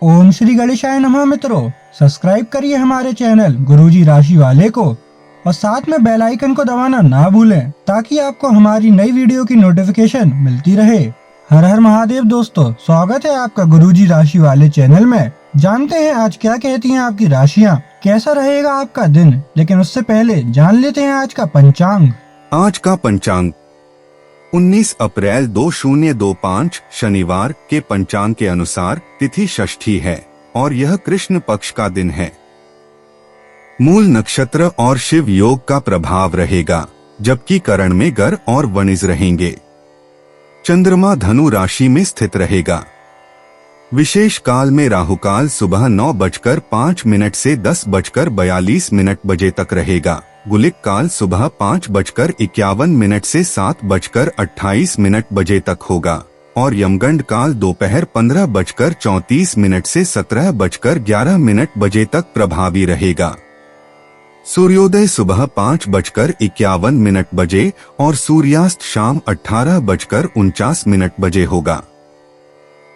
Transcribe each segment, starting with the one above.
ओम श्री गणेशाय नमः। मित्रों, सब्सक्राइब करिए हमारे चैनल गुरुजी राशि वाले को और साथ में बेल आइकन को दबाना ना भूलें ताकि आपको हमारी नई वीडियो की नोटिफिकेशन मिलती रहे। हर हर महादेव दोस्तों, स्वागत है आपका गुरुजी राशि वाले चैनल में। जानते हैं आज क्या कहती हैं आपकी राशियां, कैसा रहेगा आपका दिन। लेकिन उससे पहले जान लेते हैं आज का पंचांग। आज का पंचांग 19 अप्रैल 2025 शनिवार के पंचांग के अनुसार तिथि षष्ठी है और यह कृष्ण पक्ष का दिन है। मूल नक्षत्र और शिव योग का प्रभाव रहेगा, जबकि करण में गर और वणिज रहेंगे। चंद्रमा धनु राशि में स्थित रहेगा। विशेष काल में राहुकाल सुबह 9:05 से 10:42 बजे तक रहेगा। गुलिक काल सुबह 5:51 से 7:28 बजे तक होगा और यमगंड काल दोपहर 15:34 से 17:11 बजे तक प्रभावी रहेगा। सूर्योदय सुबह 5:51 बजे और सूर्यास्त शाम 18:49 बजे होगा।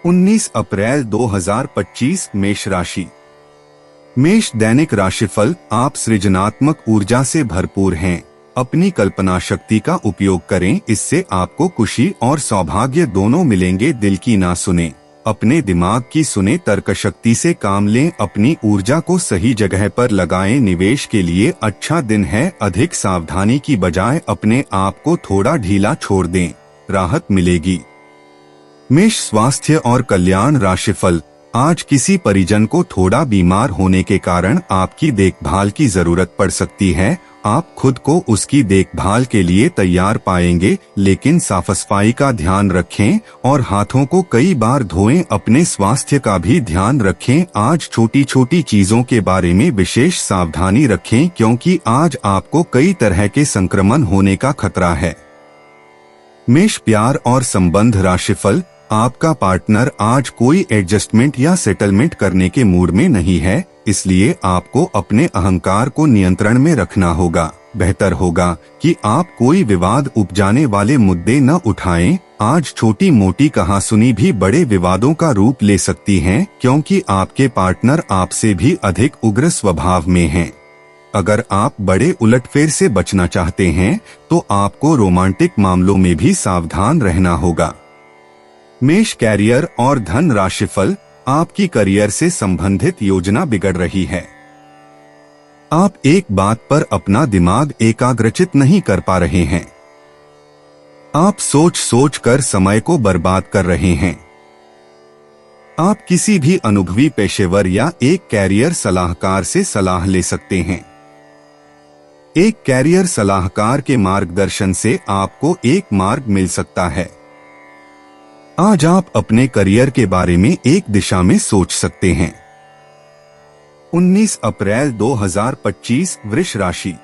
19 अप्रैल 2025 मेष राशि। मेष दैनिक राशिफल। आप सृजनात्मक ऊर्जा से भरपूर हैं। अपनी कल्पना शक्ति का उपयोग करें, इससे आपको खुशी और सौभाग्य दोनों मिलेंगे। दिल की ना सुने, अपने दिमाग की सुने। तर्क शक्ति से काम लें, अपनी ऊर्जा को सही जगह पर लगाएं। निवेश के लिए अच्छा दिन है। अधिक सावधानी की बजाय अपने आप को थोड़ा ढीला छोड़ दें, राहत मिलेगी। मेष स्वास्थ्य और कल्याण राशिफल। आज किसी परिजन को थोड़ा बीमार होने के कारण आपकी देखभाल की जरूरत पड़ सकती है। आप खुद को उसकी देखभाल के लिए तैयार पाएंगे, लेकिन साफ सफाई का ध्यान रखें और हाथों को कई बार धोएं। अपने स्वास्थ्य का भी ध्यान रखें। आज छोटी छोटी चीजों के बारे में विशेष सावधानी रखें, क्योंकि आज आपको कई तरह के संक्रमण होने का खतरा है। मेष प्यार और संबंध राशिफल। आपका पार्टनर आज कोई एडजस्टमेंट या सेटलमेंट करने के मूड में नहीं है, इसलिए आपको अपने अहंकार को नियंत्रण में रखना होगा। बेहतर होगा कि आप कोई विवाद उपजाने वाले मुद्दे न उठाएं। आज छोटी मोटी कहासुनी भी बड़े विवादों का रूप ले सकती हैं, क्योंकि आपके पार्टनर आपसे भी अधिक उग्र स्वभाव में हैं। अगर आप बड़े उलटफेर से बचना चाहते हैं तो आपको रोमांटिक मामलों में भी सावधान रहना होगा। मेष कैरियर और धन राशिफल। आपकी करियर से संबंधित योजना बिगड़ रही है। आप एक बात पर अपना दिमाग एकाग्रचित नहीं कर पा रहे हैं। आप सोच सोच कर समय को बर्बाद कर रहे हैं। आप किसी भी अनुभवी पेशेवर या एक कैरियर सलाहकार से सलाह ले सकते हैं। एक कैरियर सलाहकार के मार्गदर्शन से आपको एक मार्ग मिल सकता है। आज आप अपने करियर के बारे में एक दिशा में सोच सकते हैं। 19 अप्रैल 2025 वृष राशि।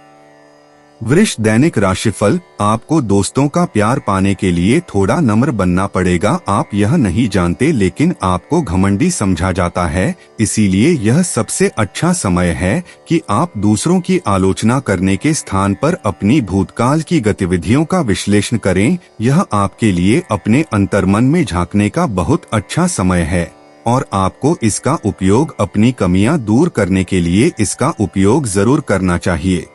वृष दैनिक राशिफल। आपको दोस्तों का प्यार पाने के लिए थोड़ा नम्र बनना पड़ेगा। आप यह नहीं जानते, लेकिन आपको घमंडी समझा जाता है, इसीलिए यह सबसे अच्छा समय है कि आप दूसरों की आलोचना करने के स्थान पर अपनी भूतकाल की गतिविधियों का विश्लेषण करें। यह आपके लिए अपने अंतर्मन में झांकने का बहुत अच्छा समय है और आपको इसका उपयोग अपनी कमियां दूर करने के लिए इसका उपयोग जरूर करना चाहिए।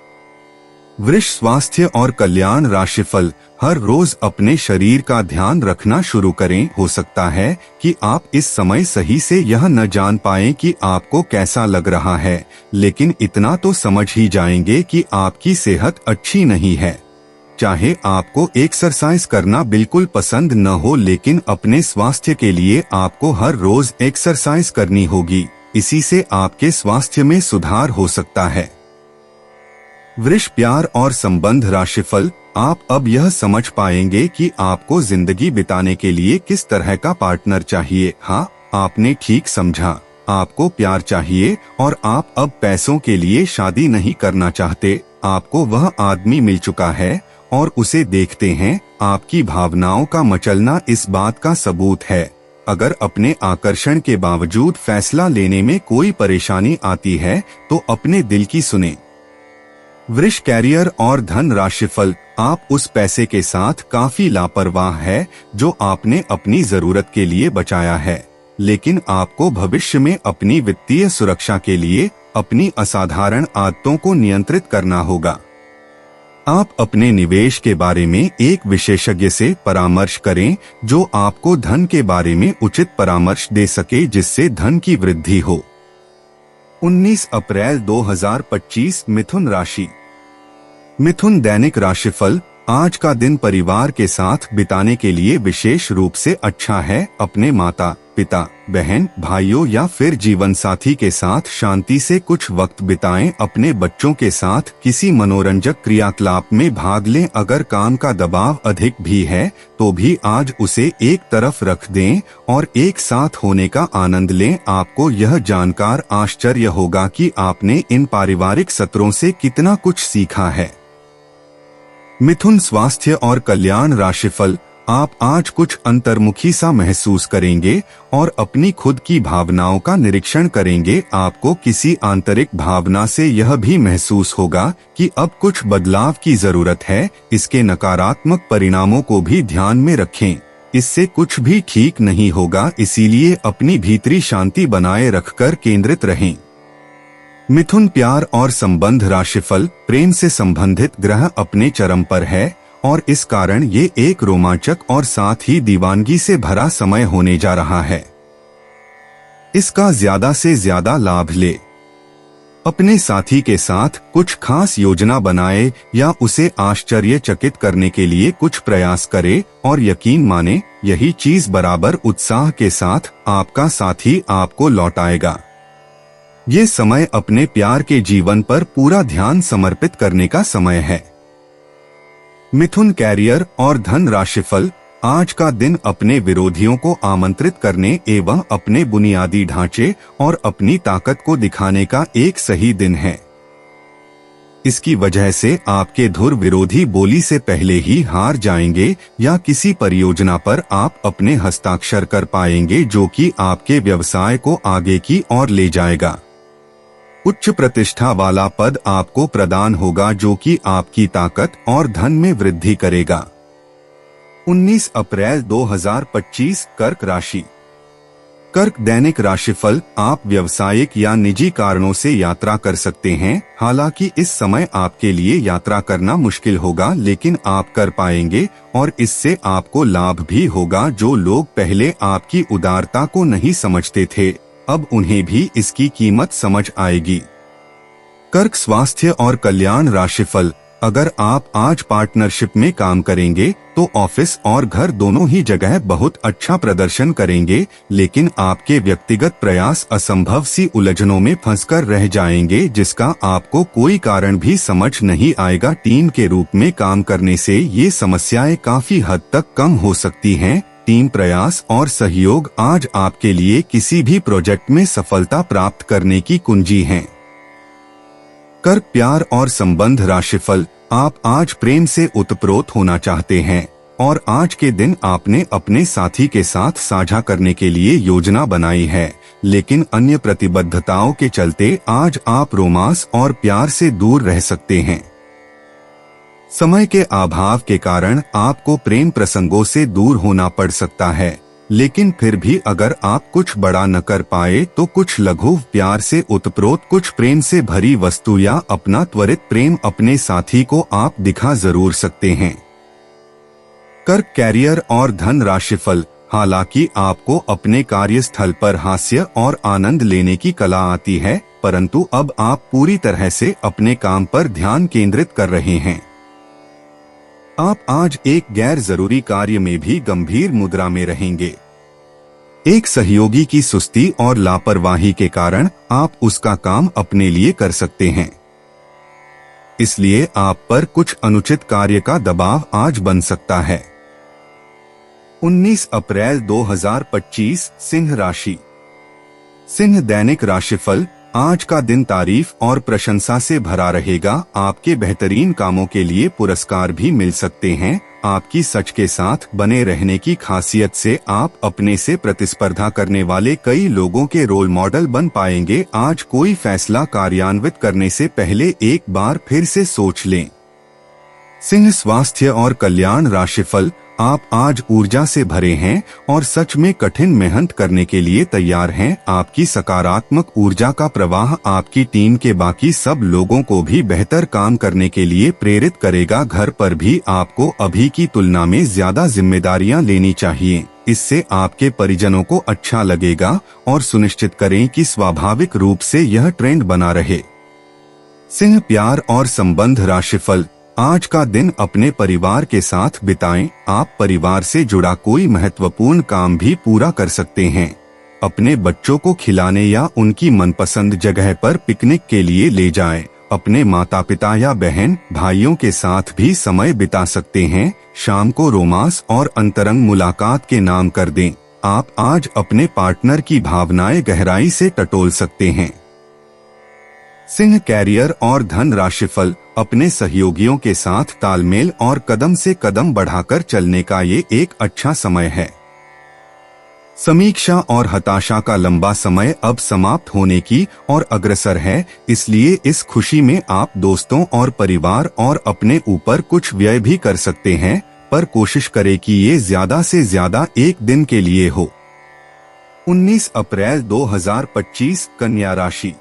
वृष स्वास्थ्य और कल्याण राशिफल। हर रोज अपने शरीर का ध्यान रखना शुरू करें। हो सकता है कि आप इस समय सही से यह न जान पाएं कि आपको कैसा लग रहा है, लेकिन इतना तो समझ ही जाएंगे कि आपकी सेहत अच्छी नहीं है। चाहे आपको एक्सरसाइज करना बिल्कुल पसंद न हो, लेकिन अपने स्वास्थ्य के लिए आपको हर रोज एक्सरसाइज करनी होगी। इसी से आपके स्वास्थ्य में सुधार हो सकता है। वृष प्यार और संबंध राशिफल। आप अब यह समझ पाएंगे कि आपको जिंदगी बिताने के लिए किस तरह का पार्टनर चाहिए। हाँ, आपने ठीक समझा, आपको प्यार चाहिए और आप अब पैसों के लिए शादी नहीं करना चाहते। आपको वह आदमी मिल चुका है और उसे देखते हैं। आपकी भावनाओं का मचलना इस बात का सबूत है। अगर अपने आकर्षण के बावजूद फैसला लेने में कोई परेशानी आती है तो अपने दिल की सुने। वृष कैरियर और धन राशिफल। आप उस पैसे के साथ काफी लापरवाह है जो आपने अपनी जरूरत के लिए बचाया है। लेकिन आपको भविष्य में अपनी वित्तीय सुरक्षा के लिए अपनी असाधारण आदतों को नियंत्रित करना होगा। आप अपने निवेश के बारे में एक विशेषज्ञ से परामर्श करें जो आपको धन के बारे में उचित परामर्श दे सके जिससे धन की वृद्धि हो। 19 अप्रैल 2025 मिथुन राशि। मिथुन दैनिक राशिफल। आज का दिन परिवार के साथ बिताने के लिए विशेष रूप से अच्छा है। अपने माता पिता, बहन, भाइयों या फिर जीवन साथी के साथ शांति से कुछ वक्त बिताएं। अपने बच्चों के साथ किसी मनोरंजक क्रियाकलाप में भाग लें। अगर काम का दबाव अधिक भी है तो भी आज उसे एक तरफ रख दें और एक साथ होने का आनंद लें। आपको यह जानकर आश्चर्य होगा कि आपने इन पारिवारिक सत्रों से कितना कुछ सीखा है। मिथुन स्वास्थ्य और कल्याण राशिफल। आप आज कुछ अंतर्मुखी सा महसूस करेंगे और अपनी खुद की भावनाओं का निरीक्षण करेंगे। आपको किसी आंतरिक भावना से यह भी महसूस होगा कि अब कुछ बदलाव की जरूरत है। इसके नकारात्मक परिणामों को भी ध्यान में रखें। इससे कुछ भी ठीक नहीं होगा, इसीलिए अपनी भीतरी शांति बनाए रखकर केंद्रित रहें। मिथुन प्यार और संबंध राशिफल। प्रेम से संबंधित ग्रह अपने चरम पर है और इस कारण ये एक रोमांचक और साथ ही दीवानगी से भरा समय होने जा रहा है। इसका ज्यादा से ज्यादा लाभ ले। अपने साथी के साथ कुछ खास योजना बनाए या उसे आश्चर्यचकित करने के लिए कुछ प्रयास करे और यकीन माने यही चीज बराबर उत्साह के साथ आपका साथी आपको लौटाएगा। ये समय अपने प्यार के जीवन पर पूरा ध्यान समर्पित करने का समय है। मिथुन कैरियर और धन राशिफल। आज का दिन अपने विरोधियों को आमंत्रित करने एवं अपने बुनियादी ढांचे और अपनी ताकत को दिखाने का एक सही दिन है। इसकी वजह से आपके धुर विरोधी बोली से पहले ही हार जाएंगे या किसी परियोजना पर आप अपने हस्ताक्षर कर पाएंगे जो कि आपके व्यवसाय को आगे की ओर ले जाएगा। उच्च प्रतिष्ठा वाला पद आपको प्रदान होगा जो कि आपकी ताकत और धन में वृद्धि करेगा। 19 अप्रैल 2025 कर्क राशि। कर्क दैनिक राशिफल। आप व्यावसायिक या निजी कारणों से यात्रा कर सकते हैं। हालांकि इस समय आपके लिए यात्रा करना मुश्किल होगा, लेकिन आप कर पाएंगे और इससे आपको लाभ भी होगा। जो लोग पहले आपकी उदारता को नहीं समझते थे अब उन्हें भी इसकी कीमत समझ आएगी। कर्क स्वास्थ्य और कल्याण राशिफल। अगर आप आज पार्टनरशिप में काम करेंगे तो ऑफिस और घर दोनों ही जगह बहुत अच्छा प्रदर्शन करेंगे, लेकिन आपके व्यक्तिगत प्रयास असंभव सी उलझनों में फंसकर रह जाएंगे जिसका आपको कोई कारण भी समझ नहीं आएगा। टीम के रूप में काम करने से ये समस्याएं काफी हद तक कम हो सकती हैं। टीम प्रयास और सहयोग आज आपके लिए किसी भी प्रोजेक्ट में सफलता प्राप्त करने की कुंजी हैं। कर्क प्यार और संबंध राशिफल। आप आज प्रेम से ओतप्रोत होना चाहते हैं और आज के दिन आपने अपने साथी के साथ साझा करने के लिए योजना बनाई है, लेकिन अन्य प्रतिबद्धताओं के चलते आज आप रोमांस और प्यार से दूर रह सकते हैं। समय के अभाव के कारण आपको प्रेम प्रसंगों से दूर होना पड़ सकता है, लेकिन फिर भी अगर आप कुछ बड़ा न कर पाए तो कुछ लघु प्यार से ओतप्रोत कुछ प्रेम से भरी वस्तु या अपना त्वरित प्रेम अपने साथी को आप दिखा जरूर सकते हैं। कर्क कैरियर और धन राशिफल। हालांकि आपको अपने कार्यस्थल पर हास्य और आनंद लेने की कला आती है, परंतु अब आप पूरी तरह से अपने काम पर ध्यान केंद्रित कर रहे हैं। आप आज एक गैर जरूरी कार्य में भी गंभीर मुद्रा में रहेंगे। एक सहयोगी की सुस्ती और लापरवाही के कारण आप उसका काम अपने लिए कर सकते हैं, इसलिए आप पर कुछ अनुचित कार्य का दबाव आज बन सकता है। 19 अप्रैल 2025 सिंह राशि। सिंह दैनिक राशिफल। आज का दिन तारीफ और प्रशंसा से भरा रहेगा। आपके बेहतरीन कामों के लिए पुरस्कार भी मिल सकते हैं। आपकी सच के साथ बने रहने की खासियत से आप अपने से प्रतिस्पर्धा करने वाले कई लोगों के रोल मॉडल बन पाएंगे। आज कोई फैसला कार्यान्वित करने से पहले एक बार फिर से सोच लें। सिंह स्वास्थ्य और कल्याण राशिफल। आप आज ऊर्जा से भरे हैं और सच में कठिन मेहनत करने के लिए तैयार हैं। आपकी सकारात्मक ऊर्जा का प्रवाह आपकी टीम के बाकी सब लोगों को भी बेहतर काम करने के लिए प्रेरित करेगा। घर पर भी आपको अभी की तुलना में ज्यादा जिम्मेदारियां लेनी चाहिए। इससे आपके परिजनों को अच्छा लगेगा और सुनिश्चित करें कि स्वाभाविक रूप से यह ट्रेंड बना रहे। सिंह, प्यार और संबंध राशिफल। आज का दिन अपने परिवार के साथ बिताएं। आप परिवार से जुड़ा कोई महत्वपूर्ण काम भी पूरा कर सकते हैं। अपने बच्चों को खिलाने या उनकी मनपसंद जगह पर पिकनिक के लिए ले जाएं। अपने माता पिता या बहन भाइयों के साथ भी समय बिता सकते हैं। शाम को रोमांस और अंतरंग मुलाकात के नाम कर दें। आप आज अपने पार्टनर की भावनाएं गहराई से टटोल सकते हैं। सिंह, कैरियर और धन राशिफल। अपने सहयोगियों के साथ तालमेल और कदम से कदम बढ़ाकर चलने का ये एक अच्छा समय है। समीक्षा और हताशा का लंबा समय अब समाप्त होने की और अग्रसर है, इसलिए इस खुशी में आप दोस्तों और परिवार और अपने ऊपर कुछ व्यय भी कर सकते हैं, पर कोशिश करें कि ये ज्यादा से ज्यादा एक दिन के लिए हो। 19 अप्रैल 2025 कन्या राशि।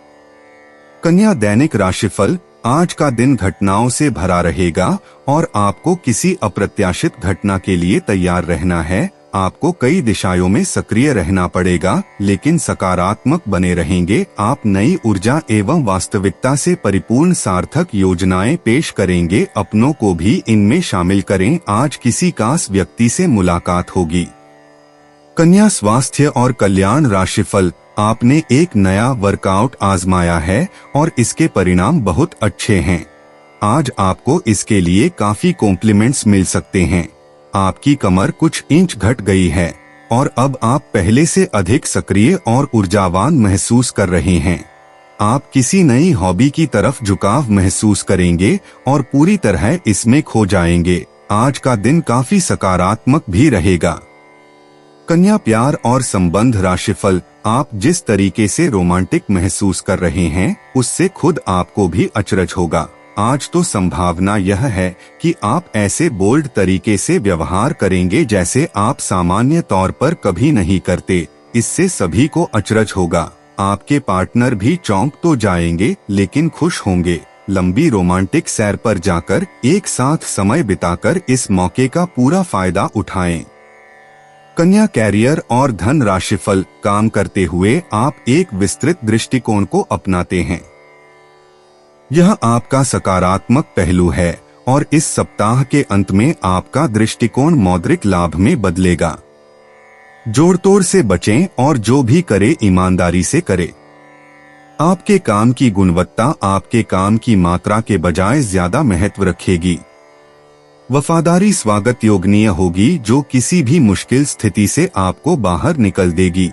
कन्या दैनिक राशिफल। आज का दिन घटनाओं से भरा रहेगा और आपको किसी अप्रत्याशित घटना के लिए तैयार रहना है। आपको कई दिशाओं में सक्रिय रहना पड़ेगा, लेकिन सकारात्मक बने रहेंगे। आप नई ऊर्जा एवं वास्तविकता से परिपूर्ण सार्थक योजनाएं पेश करेंगे। अपनों को भी इनमें शामिल करें। आज किसी खास व्यक्ति से मुलाकात होगी। कन्या स्वास्थ्य और कल्याण राशिफल। आपने एक नया वर्कआउट आजमाया है और इसके परिणाम बहुत अच्छे हैं। आज आपको इसके लिए काफी कॉम्प्लीमेंट्स मिल सकते हैं। आपकी कमर कुछ इंच घट गई है और अब आप पहले से अधिक सक्रिय और ऊर्जावान महसूस कर रहे हैं। आप किसी नई हॉबी की तरफ झुकाव महसूस करेंगे और पूरी तरह इसमें खो जाएंगे। आज का दिन काफी सकारात्मक भी रहेगा। कन्या, प्यार और संबंध राशिफल। आप जिस तरीके से रोमांटिक महसूस कर रहे हैं, उससे खुद आपको भी अचरज होगा। आज तो संभावना यह है कि आप ऐसे बोल्ड तरीके से व्यवहार करेंगे जैसे आप सामान्य तौर पर कभी नहीं करते। इससे सभी को अचरज होगा। आपके पार्टनर भी चौंक तो जाएंगे, लेकिन खुश होंगे। लंबी रोमांटिक सैर पर जाकर एक साथ समय बिताकर इस मौके का पूरा फायदा उठाएं। कन्या, कैरियर और धन राशिफल। काम करते हुए आप एक विस्तृत दृष्टिकोण को अपनाते हैं। यह आपका सकारात्मक पहलू है और इस सप्ताह के अंत में आपका दृष्टिकोण मौद्रिक लाभ में बदलेगा। जोड़तोड़ से बचें और जो भी करे ईमानदारी से करे। आपके काम की गुणवत्ता आपके काम की मात्रा के बजाय ज्यादा महत्व रखेगी। वफादारी स्वागत योग्य होगी, जो किसी भी मुश्किल स्थिति से आपको बाहर निकल देगी।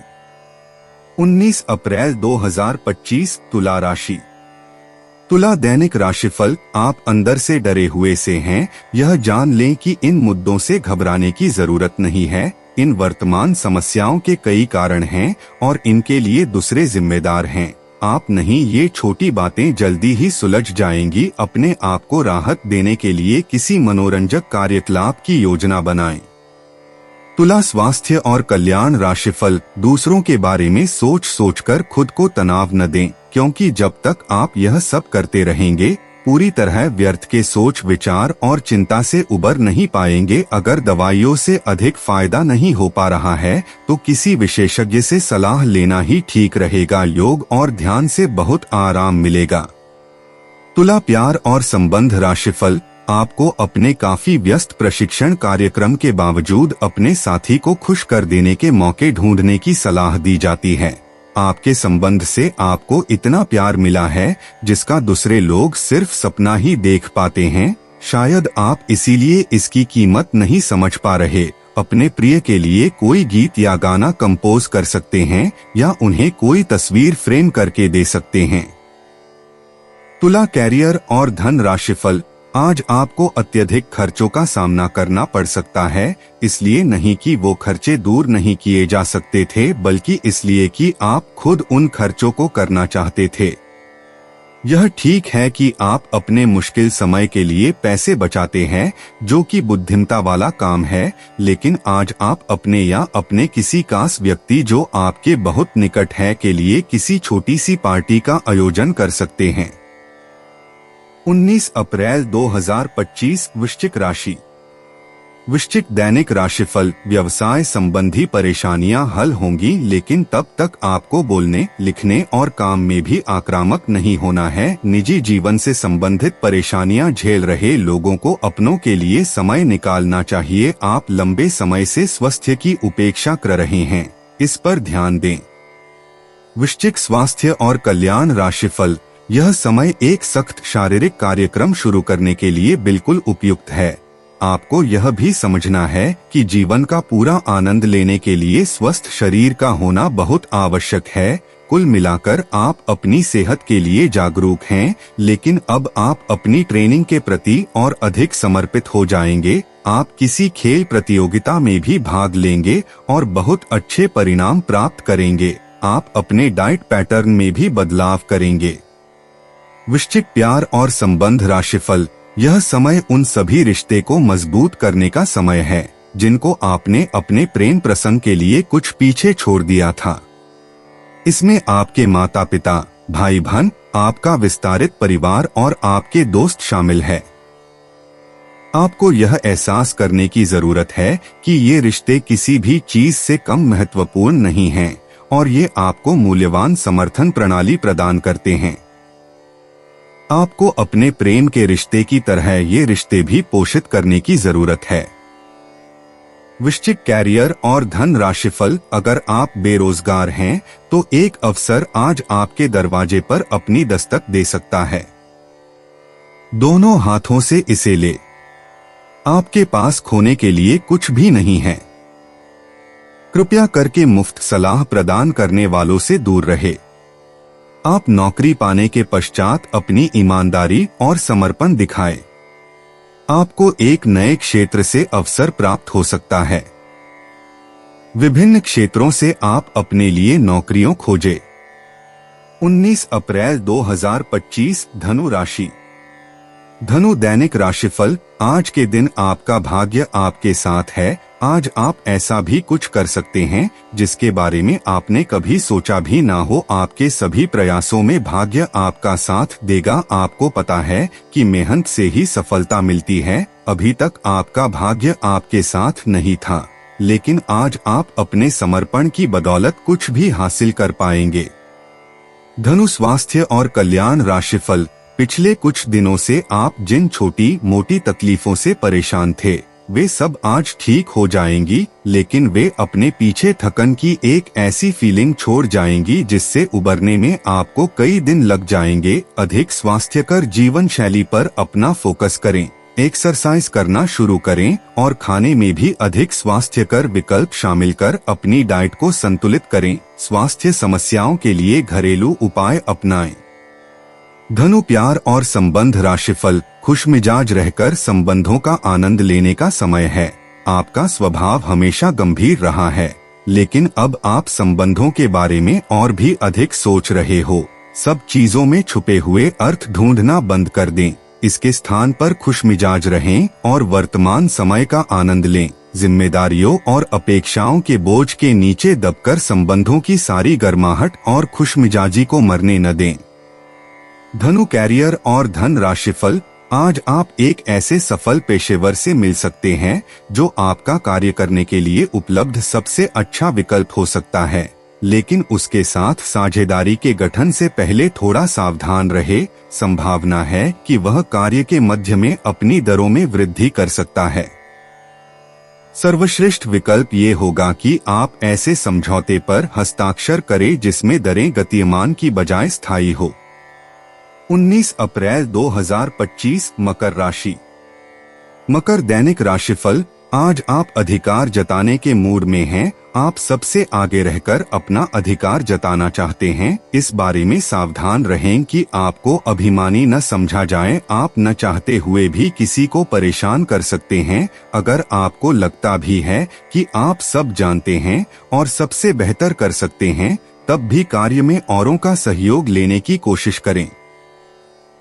19 अप्रैल 2025 तुला राशि। तुला दैनिक राशिफल। आप अंदर से डरे हुए से हैं। यह जान लें कि इन मुद्दों से घबराने की जरूरत नहीं है। इन वर्तमान समस्याओं के कई कारण हैं और इनके लिए दूसरे जिम्मेदार हैं। आप नहीं, ये छोटी बातें जल्दी ही सुलझ जाएंगी। अपने आप को राहत देने के लिए किसी मनोरंजक कार्यकलाप की योजना बनाएं। तुला स्वास्थ्य और कल्याण राशिफल। दूसरों के बारे में सोच सोचकर खुद को तनाव न दें, क्योंकि जब तक आप यह सब करते रहेंगे पूरी तरह व्यर्थ के सोच विचार और चिंता से उबर नहीं पाएंगे। अगर दवाइयों से अधिक फायदा नहीं हो पा रहा है तो किसी विशेषज्ञ से सलाह लेना ही ठीक रहेगा। योग और ध्यान से बहुत आराम मिलेगा। तुला, प्यार और संबंध राशिफल। आपको अपने काफी व्यस्त प्रशिक्षण कार्यक्रम के बावजूद अपने साथी को खुश कर देने के मौके ढूंढने की सलाह दी जाती है। आपके संबंध से आपको इतना प्यार मिला है जिसका दूसरे लोग सिर्फ सपना ही देख पाते हैं। शायद आप इसीलिए इसकी कीमत नहीं समझ पा रहे। अपने प्रिय के लिए कोई गीत या गाना कंपोज कर सकते हैं या उन्हें कोई तस्वीर फ्रेम करके दे सकते हैं। तुला, कैरियर और धन राशिफल। आज आपको अत्यधिक खर्चों का सामना करना पड़ सकता है, इसलिए नहीं कि वो खर्चे दूर नहीं किए जा सकते थे, बल्कि इसलिए कि आप खुद उन खर्चों को करना चाहते थे। यह ठीक है कि आप अपने मुश्किल समय के लिए पैसे बचाते हैं, जो कि बुद्धिमता वाला काम है, लेकिन आज आप अपने या अपने किसी खास व्यक्ति जो आपके बहुत निकट है के लिए किसी छोटी सी पार्टी का आयोजन कर सकते हैं। 19 अप्रैल 2025 वृश्चिक राशि। वृश्चिक दैनिक राशिफल। व्यवसाय संबंधी परेशानियां हल होंगी, लेकिन तब तक आपको बोलने, लिखने और काम में भी आक्रामक नहीं होना है। निजी जीवन से संबंधित परेशानियां झेल रहे लोगों को अपनों के लिए समय निकालना चाहिए। आप लंबे समय से स्वास्थ्य की उपेक्षा कर रहे हैं, इस पर ध्यान दें। वृश्चिक स्वास्थ्य और कल्याण राशिफल। यह समय एक सख्त शारीरिक कार्यक्रम शुरू करने के लिए बिल्कुल उपयुक्त है। आपको यह भी समझना है कि जीवन का पूरा आनंद लेने के लिए स्वस्थ शरीर का होना बहुत आवश्यक है। कुल मिलाकर आप अपनी सेहत के लिए जागरूक हैं, लेकिन अब आप अपनी ट्रेनिंग के प्रति और अधिक समर्पित हो जाएंगे। आप किसी खेल प्रतियोगिता में भी भाग लेंगे और बहुत अच्छे परिणाम प्राप्त करेंगे। आप अपने डाइट पैटर्न में भी बदलाव करेंगे। वृश्चिक प्यार और संबंध राशिफल। यह समय उन सभी रिश्ते को मजबूत करने का समय है जिनको आपने अपने प्रेम प्रसंग के लिए कुछ पीछे छोड़ दिया था। इसमें आपके माता पिता, भाई बहन, आपका विस्तारित परिवार और आपके दोस्त शामिल है। आपको यह एहसास करने की जरूरत है कि ये रिश्ते किसी भी चीज से कम महत्वपूर्ण नहीं हैं और ये आपको मूल्यवान समर्थन प्रणाली प्रदान करते हैं। आपको अपने प्रेम के रिश्ते की तरह ये रिश्ते भी पोषित करने की जरूरत है। वृश्चिक कैरियर और धन राशिफल। अगर आप बेरोजगार हैं तो एक अवसर आज आपके दरवाजे पर अपनी दस्तक दे सकता है। दोनों हाथों से इसे ले। आपके पास खोने के लिए कुछ भी नहीं है। कृपया करके मुफ्त सलाह प्रदान करने वालों से दूर रहे। आप नौकरी पाने के पश्चात अपनी ईमानदारी और समर्पण दिखाएं। आपको एक नए क्षेत्र से अवसर प्राप्त हो सकता है। विभिन्न क्षेत्रों से आप अपने लिए नौकरियों खोजें। 19 अप्रैल 2025 धनु राशि। धनु दैनिक राशिफल। आज के दिन आपका भाग्य आपके साथ है। आज आप ऐसा भी कुछ कर सकते हैं जिसके बारे में आपने कभी सोचा भी ना हो। आपके सभी प्रयासों में भाग्य आपका साथ देगा। आपको पता है कि मेहनत से ही सफलता मिलती है। अभी तक आपका भाग्य आपके साथ नहीं था, लेकिन आज आप अपने समर्पण की बदौलत कुछ भी हासिल कर पाएंगे। धनु स्वास्थ्य और कल्याण राशिफल। पिछले कुछ दिनों से आप जिन छोटी मोटी तकलीफों से परेशान थे वे सब आज ठीक हो जाएंगी, लेकिन वे अपने पीछे थकन की एक ऐसी फीलिंग छोड़ जाएंगी जिससे उबरने में आपको कई दिन लग जाएंगे। अधिक स्वास्थ्यकर जीवन शैली पर अपना फोकस करें। एक्सरसाइज करना शुरू करें और खाने में भी अधिक स्वास्थ्यकर विकल्प शामिल कर अपनी डाइट को संतुलित करें। स्वास्थ्य समस्याओं के लिए घरेलू उपाय अपनाएं। धनु प्यार और संबंध राशिफल। खुशमिजाज रहकर संबंधों का आनंद लेने का समय है। आपका स्वभाव हमेशा गंभीर रहा है, लेकिन अब आप संबंधों के बारे में और भी अधिक सोच रहे हो। सब चीजों में छुपे हुए अर्थ ढूंढना बंद कर दें। इसके स्थान पर खुशमिजाज रहें और वर्तमान समय का आनंद लें। जिम्मेदारियों और अपेक्षाओं के बोझ के नीचे दबकर संबंधों की सारी गर्माहट और खुशमिजाजी को मरने न दें। धनु कैरियर और धन राशिफल। आज आप एक ऐसे सफल पेशेवर से मिल सकते हैं जो आपका कार्य करने के लिए उपलब्ध सबसे अच्छा विकल्प हो सकता है, लेकिन उसके साथ साझेदारी के गठन से पहले थोड़ा सावधान रहे। संभावना है कि वह कार्य के मध्य में अपनी दरों में वृद्धि कर सकता है। सर्वश्रेष्ठ विकल्प ये होगा कि आप ऐसे समझौते पर हस्ताक्षर करें जिसमें दरें गतिमान की बजाय स्थायी हो। 19 अप्रैल 2025 मकर राशि। मकर दैनिक राशिफल। आज आप अधिकार जताने के मूड में हैं। आप सबसे आगे रहकर अपना अधिकार जताना चाहते हैं। इस बारे में सावधान रहें कि आपको अभिमानी न समझा जाए। आप न चाहते हुए भी किसी को परेशान कर सकते हैं। अगर आपको लगता भी है कि आप सब जानते हैं और सबसे बेहतर कर सकते हैं, तब भी कार्य में औरों का सहयोग लेने की कोशिश करें।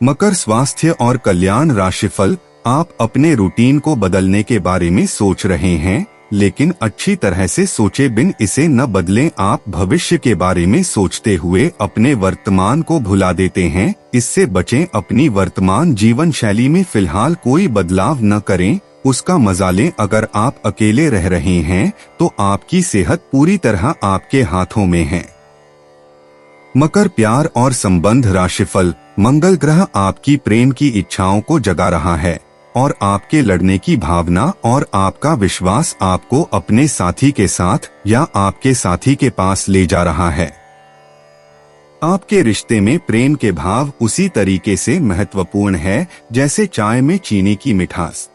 मकर स्वास्थ्य और कल्याण राशिफल। आप अपने रूटीन को बदलने के बारे में सोच रहे हैं, लेकिन अच्छी तरह से सोचे बिन इसे न बदलें। आप भविष्य के बारे में सोचते हुए अपने वर्तमान को भुला देते हैं, इससे बचें। अपनी वर्तमान जीवन शैली में फिलहाल कोई बदलाव न करें, उसका मजा लें। अगर आप अकेले रह रहे हैं तो आपकी सेहत पूरी तरह आपके हाथों में है। मकर प्यार और संबंध राशिफल। मंगल ग्रह आपकी प्रेम की इच्छाओं को जगा रहा है और आपके लड़ने की भावना और आपका विश्वास आपको अपने साथी के साथ या आपके साथी के पास ले जा रहा है। आपके रिश्ते में प्रेम के भाव उसी तरीके से महत्वपूर्ण है जैसे चाय में चीनी की मिठास।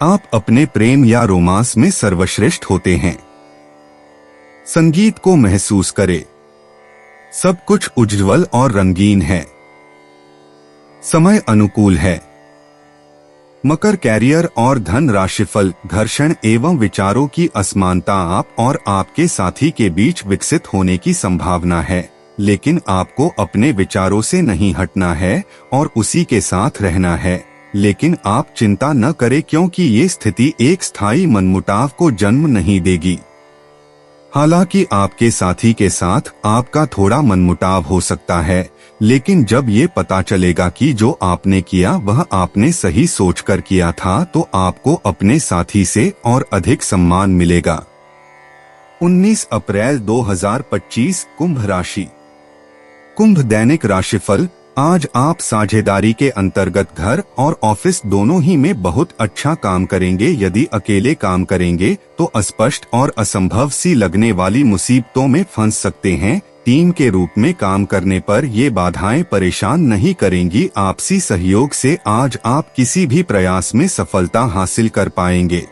आप अपने प्रेम या रोमांस में सर्वश्रेष्ठ होते हैं। संगीत को महसूस करें, सब कुछ उज्ज्वल और रंगीन है। समय अनुकूल है। मकर कैरियर और धन राशिफल। घर्षण एवं विचारों की असमानता आप और आपके साथी के बीच विकसित होने की संभावना है, लेकिन आपको अपने विचारों से नहीं हटना है और उसी के साथ रहना है। लेकिन आप चिंता न करें, क्योंकि ये स्थिति एक स्थायी मनमुटाव को जन्म नहीं देगी। हालांकि आपके साथी के साथ आपका थोड़ा मनमुटाव हो सकता है, लेकिन जब ये पता चलेगा कि जो आपने किया वह आपने सही सोचकर किया था, तो आपको अपने साथी से और अधिक सम्मान मिलेगा। 19 अप्रैल 2025 कुंभ राशि। कुंभ दैनिक राशिफल। आज आप साझेदारी के अंतर्गत घर और ऑफिस दोनों ही में बहुत अच्छा काम करेंगे। यदि अकेले काम करेंगे तो अस्पष्ट और असंभव सी लगने वाली मुसीबतों में फंस सकते हैं। टीम के रूप में काम करने पर ये बाधाएं परेशान नहीं करेंगी। आपसी सहयोग से आज आप किसी भी प्रयास में सफलता हासिल कर पाएंगे।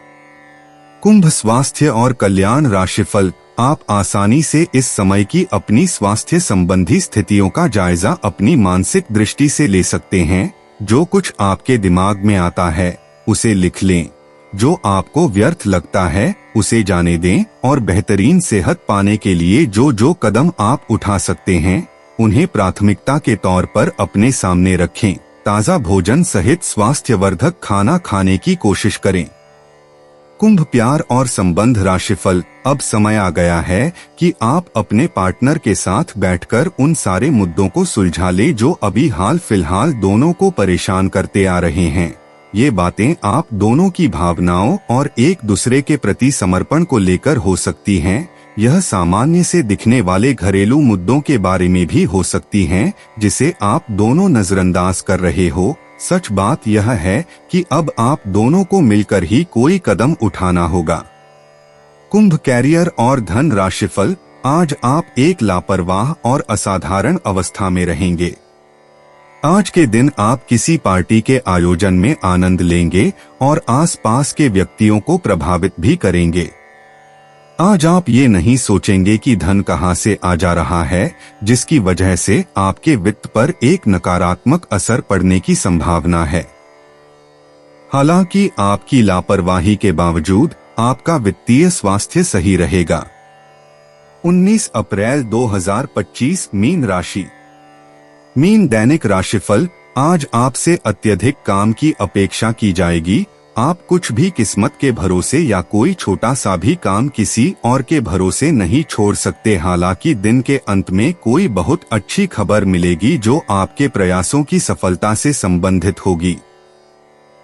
कुंभ स्वास्थ्य और कल्याण राशिफल। आप आसानी से इस समय की अपनी स्वास्थ्य संबंधी स्थितियों का जायजा अपनी मानसिक दृष्टि से ले सकते हैं। जो कुछ आपके दिमाग में आता है उसे लिख लें। जो आपको व्यर्थ लगता है उसे जाने दें और बेहतरीन सेहत पाने के लिए जो कदम आप उठा सकते हैं उन्हें प्राथमिकता के तौर पर अपने सामने रखें। ताज़ा भोजन सहित स्वास्थ्यवर्धक खाना खाने की कोशिश करें। कुंभ प्यार और संबंध राशिफल। अब समय आ गया है कि आप अपने पार्टनर के साथ बैठकर उन सारे मुद्दों को सुलझा ले जो अभी हाल फिलहाल दोनों को परेशान करते आ रहे हैं। ये बातें आप दोनों की भावनाओं और एक दूसरे के प्रति समर्पण को लेकर हो सकती हैं। यह सामान्य से दिखने वाले घरेलू मुद्दों के बारे में भी हो सकती हैं जिसे आप दोनों नजरअंदाज कर रहे हो। सच बात यह है कि अब आप दोनों को मिलकर ही कोई कदम उठाना होगा। कुंभ कैरियर और धन राशिफल। आज आप एक लापरवाह और असाधारण अवस्था में रहेंगे। आज के दिन आप किसी पार्टी के आयोजन में आनंद लेंगे और आसपास के व्यक्तियों को प्रभावित भी करेंगे। आज आप ये नहीं सोचेंगे कि धन कहां से आ जा रहा है, जिसकी वजह से आपके वित्त पर एक नकारात्मक असर पड़ने की संभावना है। हालांकि आपकी लापरवाही के बावजूद आपका वित्तीय स्वास्थ्य सही रहेगा। 19 अप्रैल 2025 मीन राशि। मीन दैनिक राशिफल। आज आपसे अत्यधिक काम की अपेक्षा की जाएगी। आप कुछ भी किस्मत के भरोसे या कोई छोटा सा भी काम किसी और के भरोसे नहीं छोड़ सकते। हालांकि दिन के अंत में कोई बहुत अच्छी खबर मिलेगी जो आपके प्रयासों की सफलता से संबंधित होगी।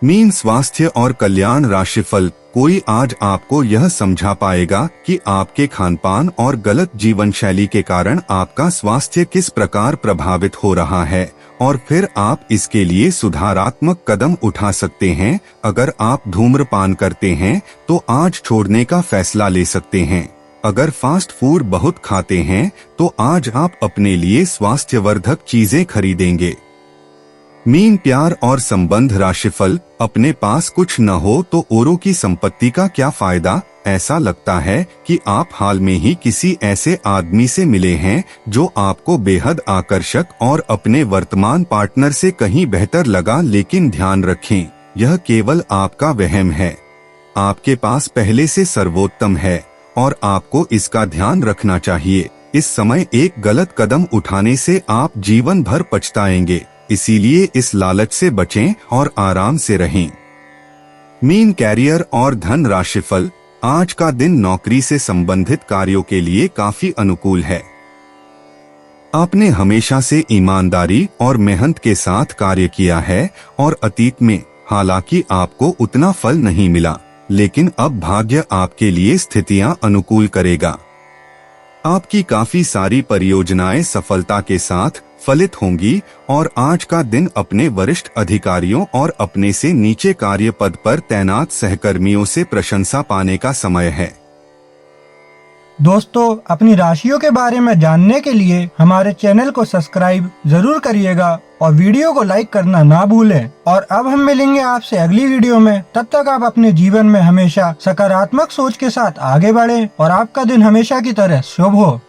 मीन स्वास्थ्य और कल्याण राशिफल। कोई आज आपको यह समझा पाएगा कि आपके खानपान और गलत जीवन शैली के कारण आपका स्वास्थ्य किस प्रकार प्रभावित हो रहा है और फिर आप इसके लिए सुधारात्मक कदम उठा सकते हैं। अगर आप धूम्रपान करते हैं तो आज छोड़ने का फैसला ले सकते हैं। अगर फास्ट फूड बहुत खाते हैं तो आज आप अपने लिए स्वास्थ्यवर्धक चीजें खरीदेंगे। मीन प्यार और संबंध राशिफल। अपने पास कुछ न हो तो औरों की संपत्ति का क्या फायदा। ऐसा लगता है कि आप हाल में ही किसी ऐसे आदमी से मिले हैं जो आपको बेहद आकर्षक और अपने वर्तमान पार्टनर से कहीं बेहतर लगा, लेकिन ध्यान रखें यह केवल आपका वहम है। आपके पास पहले से सर्वोत्तम है और आपको इसका ध्यान रखना चाहिए। इस समय एक गलत कदम उठाने से आप जीवन भर पछताएंगे, इसीलिए इस लालच से बचें और आराम से रहें। मीन कैरियर और धन राशिफल। आज का दिन नौकरी से संबंधित कार्यों के लिए काफी अनुकूल है। आपने हमेशा से ईमानदारी और मेहनत के साथ कार्य किया है और अतीत में हालांकि आपको उतना फल नहीं मिला, लेकिन अब भाग्य आपके लिए स्थितियां अनुकूल करेगा। आपकी काफी सारी परियोजनाएं सफलता के साथ फलित होंगी और आज का दिन अपने वरिष्ठ अधिकारियों और अपने से नीचे कार्य पद पर तैनात सहकर्मियों से प्रशंसा पाने का समय है। दोस्तों, अपनी राशियों के बारे में जानने के लिए हमारे चैनल को सब्सक्राइब जरूर करिएगा और वीडियो को लाइक करना ना भूलें। और अब हम मिलेंगे आपसे अगली वीडियो में। तब तक आप अपने जीवन में हमेशा सकारात्मक सोच के साथ आगे बढ़ें और आपका दिन हमेशा की तरह शुभ हो।